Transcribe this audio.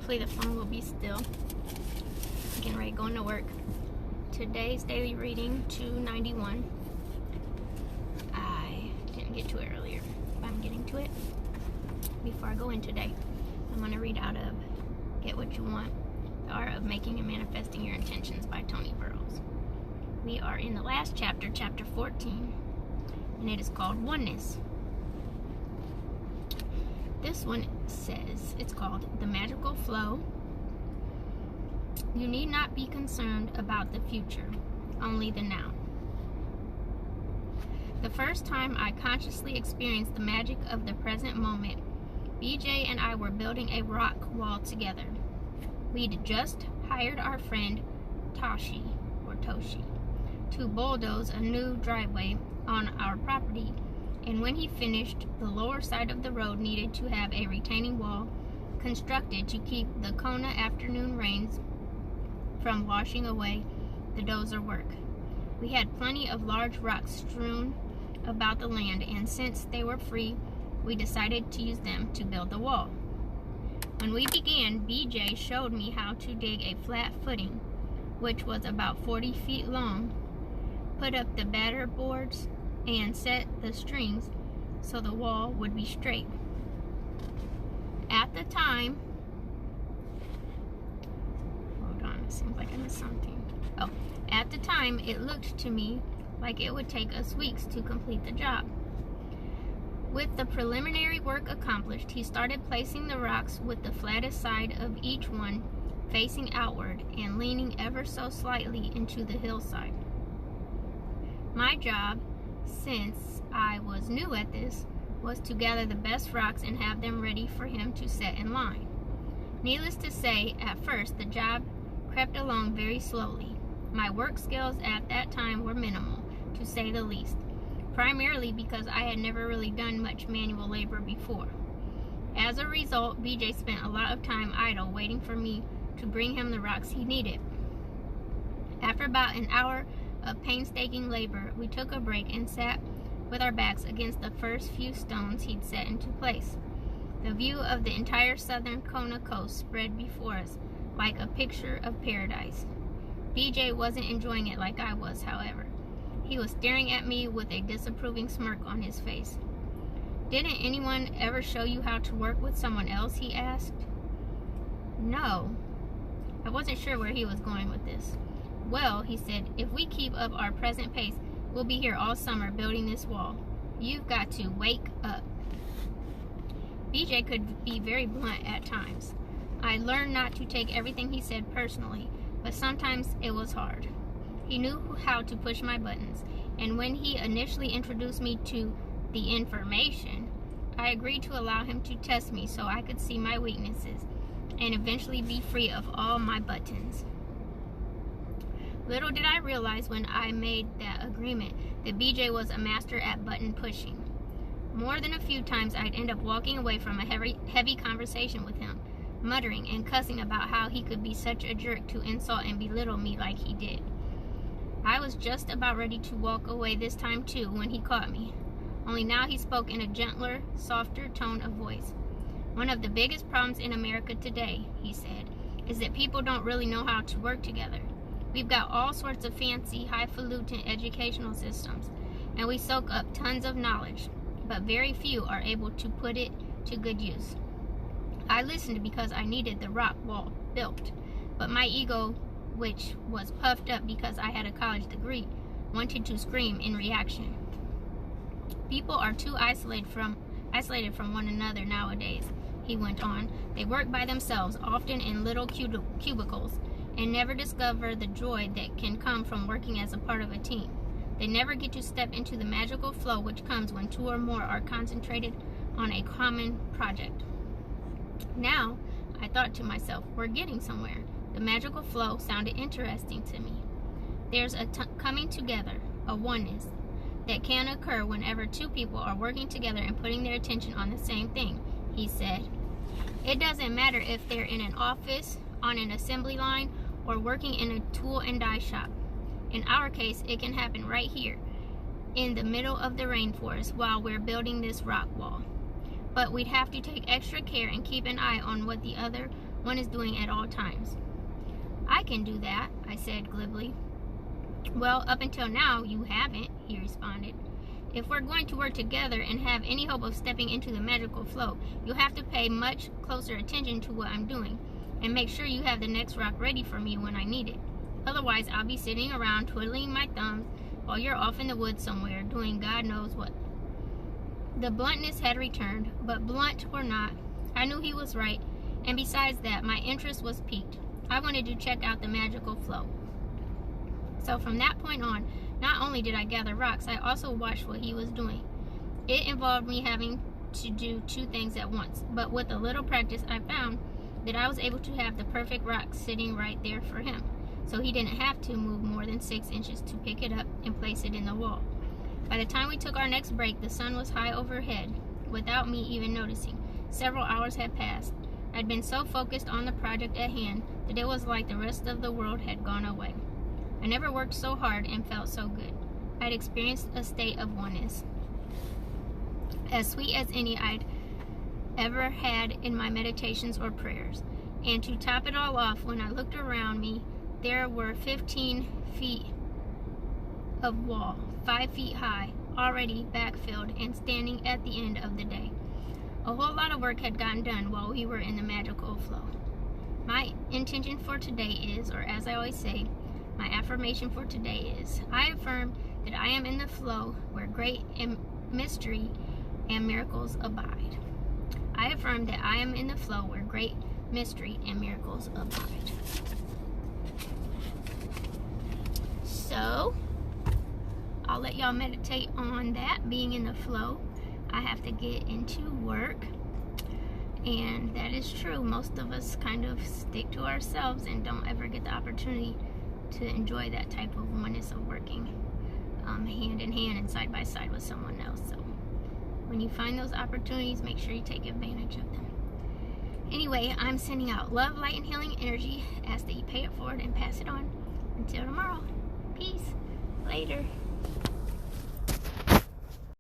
Hopefully the phone will be still. Getting ready, going to work. Today's daily reading, 291. I didn't get to it earlier, but I'm getting to it. Before I go in today, I'm going to read out of Get What You Want, The Art of Making and Manifesting Your Intentions by Tony Burrows. We are in the last chapter, chapter 14, and it is called Oneness. This one says, it's called The Magical Flow. You need not be concerned about the future, only the now. The first time I consciously experienced the magic of the present moment, BJ and I were building a rock wall together. We'd just hired our friend Toshi to bulldoze a new driveway on our property, and when he finished, the lower side of the road needed to have a retaining wall constructed to keep the Kona afternoon rains from washing away the dozer work. We had plenty of large rocks strewn about the land, and since they were free, we decided to use them to build the wall. When we began, BJ showed me how to dig a flat footing, which was about 40 feet long, put up the batter boards, and set the strings so the wall would be straight. At the time, hold on, it seems like I missed something. Oh, at the time, it looked to me like it would take us weeks to complete the job. With the preliminary work accomplished, he started placing the rocks with the flattest side of each one facing outward and leaning ever so slightly into the hillside. My job, since I was new at this, was to gather the best rocks and have them ready for him to set in line. Needless to say, at first the job crept along very slowly. My work skills at that time were minimal, to say the least, primarily because I had never really done much manual labor before. As a result, BJ spent a lot of time idle waiting for me to bring him the rocks he needed. After about an hour of painstaking labor, we took a break and sat with our backs against the first few stones he'd set into place. The view of the entire southern Kona coast spread before us like a picture of paradise. BJ wasn't enjoying it like I was, however. He was staring at me with a disapproving smirk on his face. "Didn't anyone ever show you how to work with someone else?" he asked. "No." I wasn't sure where he was going with this. "Well," he said, "if we keep up our present pace, we'll be here all summer building this wall. You've got to wake up." BJ could be very blunt at times. I learned not to take everything he said personally, but sometimes it was hard. He knew how to push my buttons, and when he initially introduced me to the information, I agreed to allow him to test me so I could see my weaknesses and eventually be free of all my buttons. Little did I realize when I made that agreement that BJ was a master at button pushing. More than a few times I'd end up walking away from a heavy conversation with him, muttering and cussing about how he could be such a jerk to insult and belittle me like he did. I was just about ready to walk away this time too when he caught me. Only now he spoke in a gentler, softer tone of voice. "One of the biggest problems in America today," he said, "is that people don't really know how to work together. We've got all sorts of fancy, highfalutin educational systems, and we soak up tons of knowledge, but very few are able to put it to good use. I listened because I needed the rock wall built, but my ego, which was puffed up because I had a college degree, wanted to scream in reaction. People are too isolated from one another nowadays," he went on. "They work by themselves, often in little cubicles, and never discover the joy that can come from working as a part of a team. They never get to step into the magical flow which comes when two or more are concentrated on a common project." Now, I thought to myself, we're getting somewhere. The magical flow sounded interesting to me. There's a coming together, a oneness, that can occur whenever two people are working together and putting their attention on the same thing, he said. It doesn't matter if they're in an office, on an assembly line, or working in a tool and die shop. In our case, it can happen right here, in the middle of the rainforest, while we're building this rock wall. But we'd have to take extra care and keep an eye on what the other one is doing at all times. I can do that, I said glibly. Well, up until now, you haven't, he responded. If we're going to work together and have any hope of stepping into the magical flow, you'll have to pay much closer attention to what I'm doing and make sure you have the next rock ready for me when I need it. Otherwise, I'll be sitting around twiddling my thumbs while you're off in the woods somewhere doing God knows what. The bluntness had returned, but blunt or not, I knew he was right, and besides that, my interest was piqued. I wanted to check out the magical flow. So from that point on, not only did I gather rocks, I also watched what he was doing. It involved me having to do two things at once, but with a little practice, I found that I was able to have the perfect rock sitting right there for him, so he didn't have to move more than 6 inches to pick it up and place it in the wall. By the time we took our next break, the sun was high overhead, without me even noticing. Several hours had passed. I'd been so focused on the project at hand that it was like the rest of the world had gone away. I never worked so hard and felt so good. I'd experienced a state of oneness, as sweet as any I'd ever had in my meditations or prayers. And to top it all off, when I looked around me, there were 15 feet of wall, 5 feet high, already backfilled and standing at the end of the day. A whole lot of work had gotten done while we were in the magical flow. My intention for today is, or as I always say, my affirmation for today is, I affirm that I am in the flow where great mystery and miracles abide. I affirm that I am in the flow where great mystery and miracles abide. So, I'll let y'all meditate on that, being in the flow. I have to get into work, and that is true. Most of us kind of stick to ourselves and don't ever get the opportunity to enjoy that type of oneness of working hand in hand and side by side with someone else. So when you find those opportunities, make sure you take advantage of them. Anyway, I'm sending out love, light, and healing energy. Ask that you pay it forward and pass it on. Until tomorrow, peace. Later.